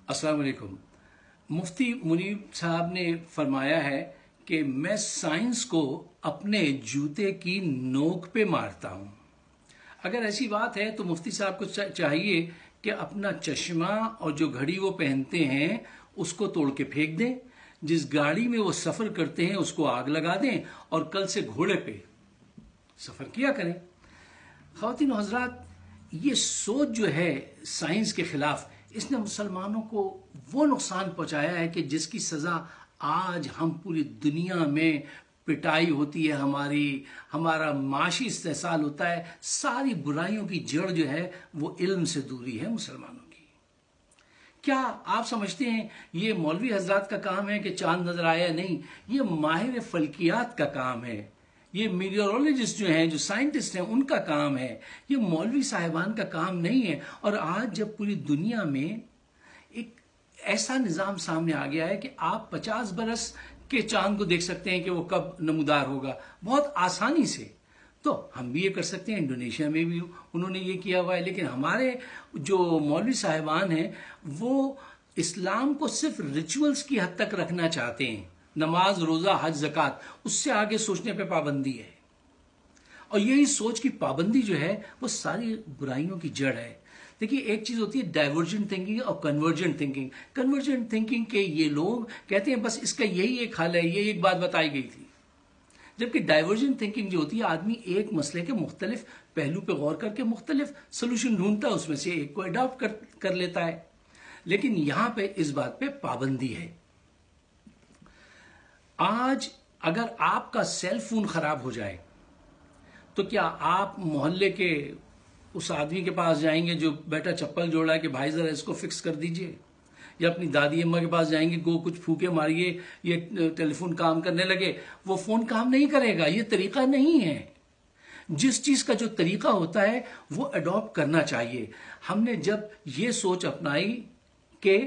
السلام علیکم۔ مفتی منیب صاحب نے فرمایا ہے کہ میں سائنس کو اپنے جوتے کی نوک پہ مارتا ہوں۔ اگر ایسی بات ہے تو مفتی صاحب کو چاہیے کہ اپنا چشمہ اور جو گھڑی وہ پہنتے ہیں اس کو توڑ کے پھینک دیں، جس گاڑی میں وہ سفر کرتے ہیں اس کو آگ لگا دیں اور کل سے گھوڑے پہ سفر کیا کریں۔ خواتین و حضرات، یہ سوچ جو ہے سائنس کے خلاف، اس نے مسلمانوں کو وہ نقصان پہنچایا ہے کہ جس کی سزا آج ہم پوری دنیا میں پٹائی ہوتی ہے، ہمارا معاشی استحصال ہوتا ہے۔ ساری برائیوں کی جڑ جو ہے وہ علم سے دوری ہے مسلمانوں کی۔ کیا آپ سمجھتے ہیں یہ مولوی حضرات کا کام ہے کہ چاند نظر آیا؟ نہیں، یہ ماہر فلکیات کا کام ہے، یہ میٹیورولوجسٹ جو ہیں، جو سائنٹسٹ ہیں، ان کا کام ہے، یہ مولوی صاحبان کا کام نہیں ہے۔ اور آج جب پوری دنیا میں ایک ایسا نظام سامنے آ گیا ہے کہ آپ 50 برس کے چاند کو دیکھ سکتے ہیں کہ وہ کب نمودار ہوگا، بہت آسانی سے، تو ہم بھی یہ کر سکتے ہیں۔ انڈونیشیا میں بھی انہوں نے یہ کیا ہوا ہے، لیکن ہمارے جو مولوی صاحبان ہیں وہ اسلام کو صرف ریچولز کی حد تک رکھنا چاہتے ہیں، نماز، روزہ، حج، زکوٰۃ، اس سے آگے سوچنے پہ پابندی ہے۔ اور یہی سوچ کی پابندی جو ہے وہ ساری برائیوں کی جڑ ہے۔ دیکھیے، ایک چیز ہوتی ہے ڈائیورجنٹ تھنکنگ اور کنورجنٹ تھنکنگ۔ کنورجنٹ تھنکنگ کے یہ لوگ کہتے ہیں بس اس کا یہی ایک حل ہے، یہ ایک بات بتائی گئی تھی، جبکہ ڈائیورجنٹ تھنکنگ جو ہوتی ہے، آدمی ایک مسئلے کے مختلف پہلو پہ غور کر کے مختلف سولوشن ڈھونڈتا ہے، اس میں سے ایک کو اڈاپٹ کر لیتا ہے، لیکن یہاں پہ اس بات پہ پابندی ہے۔ آج اگر آپ کا سیل فون خراب ہو جائے تو کیا آپ محلے کے اس آدمی کے پاس جائیں گے جو بیٹا چپل جوڑا ہے کہ بھائی ذرا اس کو فکس کر دیجئے، یا اپنی دادی اماں کے پاس جائیں گے کہ وہ کچھ پھوکے ماریے، یہ ٹیلی فون کام کرنے لگے؟ وہ فون کام نہیں کرے گا، یہ طریقہ نہیں ہے۔ جس چیز کا جو طریقہ ہوتا ہے وہ اڈاپٹ کرنا چاہیے۔ ہم نے جب یہ سوچ اپنائی کہ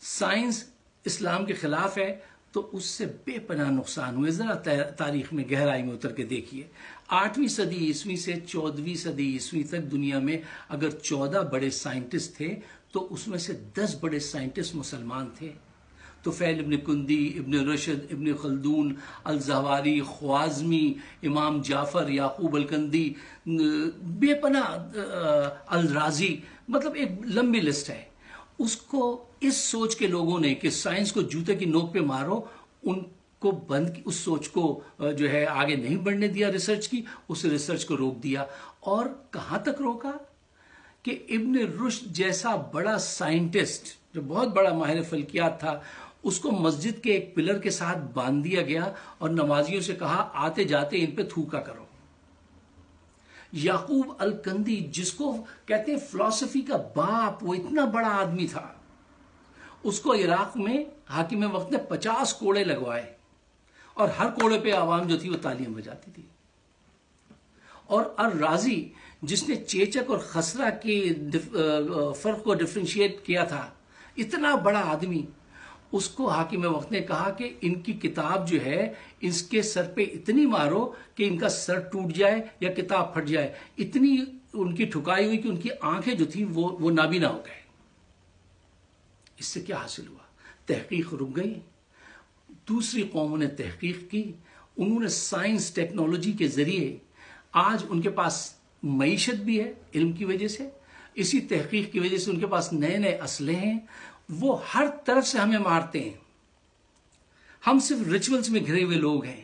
سائنس اسلام کے خلاف ہے تو اس سے بے پناہ نقصان ہوئے۔ ذرا تاریخ میں گہرائی میں اتر کے دیکھیے، 8ویں صدی عیسوی سے 14ویں صدی عیسوی تک دنیا میں اگر 14 بڑے سائنٹسٹ تھے تو اس میں سے 10 بڑے سائنٹسٹ مسلمان تھے۔ طفیل ابن کندی، ابن رشد، ابن خلدون، الزہواری، خوازمی، امام جعفر، یعقوب الکندی، بے پناہ، الرازی، مطلب ایک لمبی لسٹ ہے۔ اس کو اس سوچ کے لوگوں نے کہ سائنس کو جوتے کی نوک پہ مارو، ان کو اس سوچ کو جو ہے آگے نہیں بڑھنے دیا، ریسرچ کی، اس ریسرچ کو روک دیا۔ اور کہاں تک روکا کہ ابن رشد جیسا بڑا سائنٹسٹ جو بہت بڑا ماہر فلکیات تھا، اس کو مسجد کے ایک پلر کے ساتھ باندھ دیا گیا اور نمازیوں سے کہا آتے جاتے ان پہ تھوکا کرو۔ یعقوب الکندی، جس کو کہتے ہیں فلسفی کا باپ، وہ اتنا بڑا آدمی تھا، اس کو عراق میں حاکم وقت نے 50 کوڑے لگوائے اور ہر کوڑے پہ عوام جو تھی وہ تالیاں بجاتی تھی۔ اور الرازی، جس نے چیچک اور خسرہ کے فرق کو ڈفرینشیٹ کیا تھا، اتنا بڑا آدمی، اس کو حاکم وقت نے کہا کہ ان کی کتاب جو ہے اس کے سر پہ اتنی مارو کہ ان کا سر ٹوٹ جائے یا کتاب پھٹ جائے۔ اتنی ان کی ٹھکائی ہوئی کہ ان کی آنکھیں جو تھی وہ نابینا ہو گئے۔ اس سے کیا حاصل ہوا؟ تحقیق رک گئی۔ دوسری قوموں نے تحقیق کی، انہوں نے سائنس ٹیکنالوجی کے ذریعے، آج ان کے پاس معیشت بھی ہے علم کی وجہ سے، اسی تحقیق کی وجہ سے ان کے پاس نئے نئے اسلحے ہیں، وہ ہر طرف سے ہمیں مارتے ہیں۔ ہم صرف ریچولز میں گھرے ہوئے لوگ ہیں۔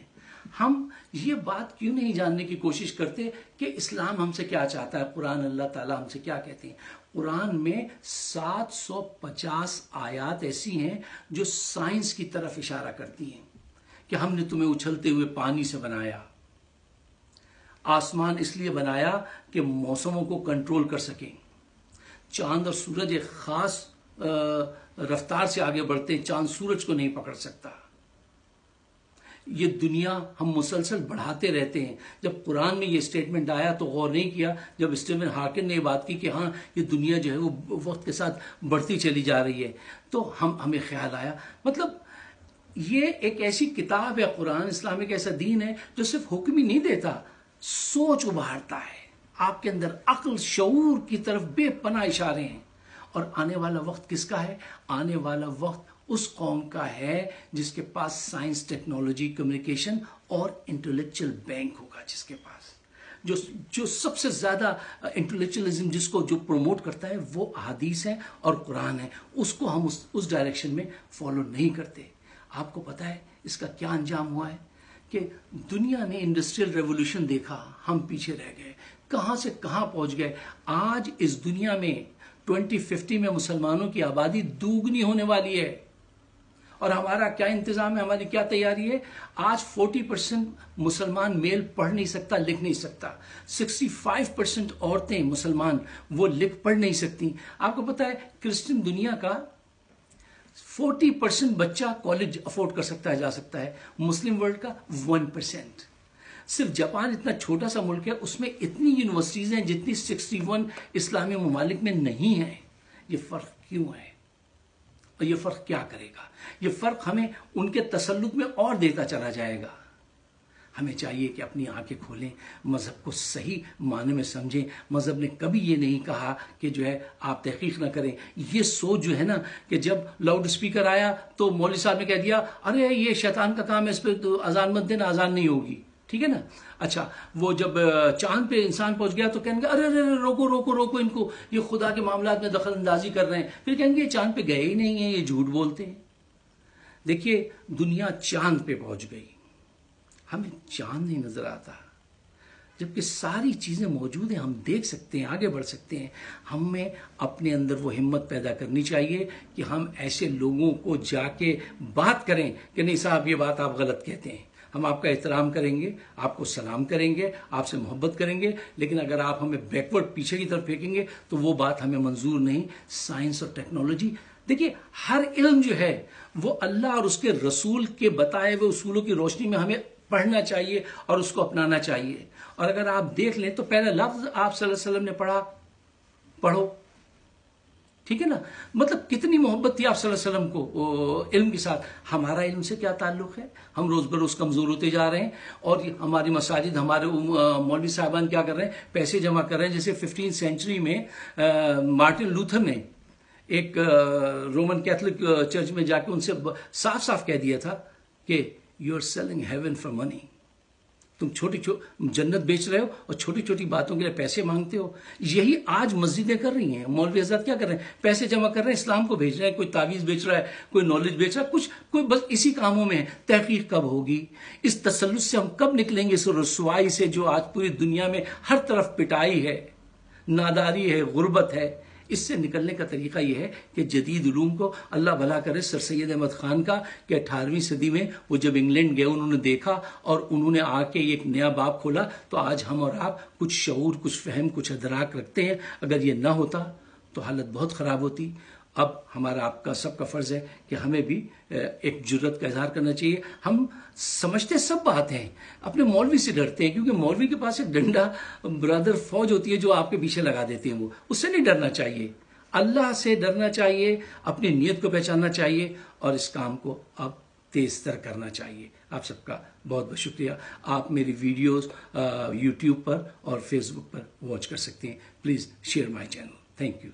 ہم یہ بات کیوں نہیں جاننے کی کوشش کرتے کہ اسلام ہم سے کیا چاہتا ہے، قرآن اللہ تعالیٰ ہم سے کیا کہتے ہیں؟ قرآن میں 750 آیات ایسی ہیں جو سائنس کی طرف اشارہ کرتی ہیں کہ ہم نے تمہیں اچھلتے ہوئے پانی سے بنایا، آسمان اس لیے بنایا کہ موسموں کو کنٹرول کر سکیں، چاند اور سورج ایک خاص رفتار سے آگے بڑھتے ہیں، چاند سورج کو نہیں پکڑ سکتا۔ یہ دنیا ہم مسلسل بڑھاتے رہتے ہیں۔ جب قرآن میں یہ سٹیٹمنٹ آیا تو غور نہیں کیا، جب اسٹیفن ہاکنگ نے یہ بات کی کہ ہاں یہ دنیا جو ہے وہ وقت کے ساتھ بڑھتی چلی جا رہی ہے، تو ہمیں خیال آیا، مطلب یہ ایک ایسی کتاب ہے، قرآن اسلام ایک ایسا دین ہے جو صرف حکم ہی نہیں دیتا، سوچ ابھارتا ہے، آپ کے اندر عقل، شعور کی طرف بے پناہ اشارے ہیں۔ اور آنے والا وقت کس کا ہے؟ آنے والا وقت اس قوم کا ہے جس کے پاس سائنس، ٹیکنالوجی، کمیونیکیشن اور انٹلیکچل بینک ہوگا، جس کے پاس جو سب سے زیادہ انٹلیکچولیزم جس کو جو پروموٹ کرتا ہے وہ احادیث ہے اور قرآن ہے. اس کو ہم اس ڈائریکشن میں فالو نہیں کرتے. آپ کو پتا ہے اس کا کیا انجام ہوا ہے کہ دنیا نے انڈسٹریل ریولوشن دیکھا، ہم پیچھے رہ گئے، کہاں سے کہاں پہنچ گئے. آج اس دنیا میں 2050 میں مسلمانوں کی آبادی دوگنی ہونے والی ہے، اور ہمارا کیا انتظام ہے، ہماری کیا تیاری ہے. آج 40% مسلمان میل پڑھ نہیں سکتا، لکھ نہیں سکتا. 65% عورتیں مسلمان وہ لکھ پڑھ نہیں سکتی. آپ کو پتا ہے کرسچن دنیا کا 40% بچہ کالج افورڈ کر سکتا ہے، جا سکتا ہے. مسلم ورلڈ کا 1%. صرف جاپان اتنا چھوٹا سا ملک ہے، اس میں اتنی یونیورسٹیز ہیں جتنی 61 اسلامی ممالک میں نہیں ہیں. یہ فرق کیوں ہے اور یہ فرق کیا کرے گا؟ یہ فرق ہمیں ان کے تسلط میں اور دیتا چلا جائے گا. ہمیں چاہیے کہ اپنی آنکھیں کھولیں، مذہب کو صحیح معنی میں سمجھیں. مذہب نے کبھی یہ نہیں کہا کہ جو ہے آپ تحقیق نہ کریں. یہ سوچ جو ہے نا کہ جب لاؤڈ اسپیکر آیا تو مولوی صاحب نے کہہ دیا ارے یہ شیطان کا کام ہے، اس پہ تو اذان مت دینا، اذان نہیں ہوگی. ٹھیک ہے نا. اچھا وہ جب چاند پہ انسان پہنچ گیا تو کہیں گے ارے ارے روکو روکو روکو ان کو، یہ خدا کے معاملات میں دخل اندازی کر رہے ہیں. پھر کہیں گے یہ چاند پہ گئے ہی نہیں ہیں، یہ جھوٹ بولتے ہیں. دیکھیے دنیا چاند پہ پہنچ گئی، ہمیں چاند نہیں نظر آتا، جبکہ ساری چیزیں موجود ہیں، ہم دیکھ سکتے ہیں، آگے بڑھ سکتے ہیں. ہمیں اپنے اندر وہ ہمت پیدا کرنی چاہیے کہ ہم ایسے لوگوں کو جا کے بات کریں کہ نہیں صاحب یہ بات آپ غلط کہتے ہیں. ہم آپ کا احترام کریں گے، آپ کو سلام کریں گے، آپ سے محبت کریں گے، لیکن اگر آپ ہمیں بیکورڈ پیچھے کی طرف پھینکیں گے تو وہ بات ہمیں منظور نہیں. سائنس اور ٹیکنالوجی، دیکھیے ہر علم جو ہے وہ اللہ اور اس کے رسول کے بتائے ہوئے اصولوں کی روشنی میں ہمیں پڑھنا چاہیے اور اس کو اپنانا چاہیے. اور اگر آپ دیکھ لیں تو پہلا لفظ آپ صلی اللہ علیہ وسلم نے پڑھا، پڑھو. ٹھیک ہے نا. مطلب کتنی محبت تھی آپ صلی اللہ علیہ وسلم کو علم کے ساتھ. ہمارا علم سے کیا تعلق ہے؟ ہم روز بروز کمزور ہوتے جا رہے ہیں، اور ہماری مساجد، ہمارے مولوی صاحبان کیا کر رہے ہیں؟ پیسے جمع کر رہے ہیں. جیسے 15 سینچری میں مارٹن لوتھر نے ایک رومن کیتھولک چرچ میں جا کے ان سے صاف صاف کہہ دیا تھا کہ you are selling heaven for money. تم چھوٹی جنت بیچ رہے ہو اور چھوٹی چھوٹی باتوں کے لیے پیسے مانگتے ہو. یہی آج مسجدیں کر رہی ہیں. مولوی حضرات کیا کر رہے ہیں؟ پیسے جمع کر رہے ہیں، اسلام کو بھیج رہے ہیں. کوئی تعویذ بیچ رہا ہے، کوئی نالج بیچ رہا ہے، کوئی بس اسی کاموں میں ہے. تحقیق کب ہوگی؟ اس تسلط سے ہم کب نکلیں گے؟ اس رسوائی سے جو آج پوری دنیا میں ہر طرف پٹائی ہے، ناداری ہے، غربت ہے. اس سے نکلنے کا طریقہ یہ ہے کہ جدید علوم کو اللہ بھلا کرے سر سید احمد خان کا کہ 18ویں صدی میں وہ جب انگلینڈ گئے انہوں نے دیکھا اور انہوں نے آ کے ایک نیا باب کھولا. تو آج ہم اور آپ کچھ شعور، کچھ فہم، کچھ ادراک رکھتے ہیں. اگر یہ نہ ہوتا تو حالت بہت خراب ہوتی. اب ہمارا آپ کا سب کا فرض ہے کہ ہمیں بھی ایک جرت کا اظہار کرنا چاہیے. ہم سمجھتے سب بات ہیں، اپنے مولوی سے ڈرتے ہیں کیونکہ مولوی کے پاس ایک ڈنڈا برادر فوج ہوتی ہے جو آپ کے پیچھے لگا دیتے ہیں. وہ اس سے نہیں ڈرنا چاہیے، اللہ سے ڈرنا چاہیے، اپنی نیت کو پہچاننا چاہیے اور اس کام کو اب تیز تر کرنا چاہیے. آپ سب کا بہت بہت شکریہ. آپ میری ویڈیوز یوٹیوب پر اور فیس بک پر واچ کر سکتے ہیں. Please share my channel. Thank you.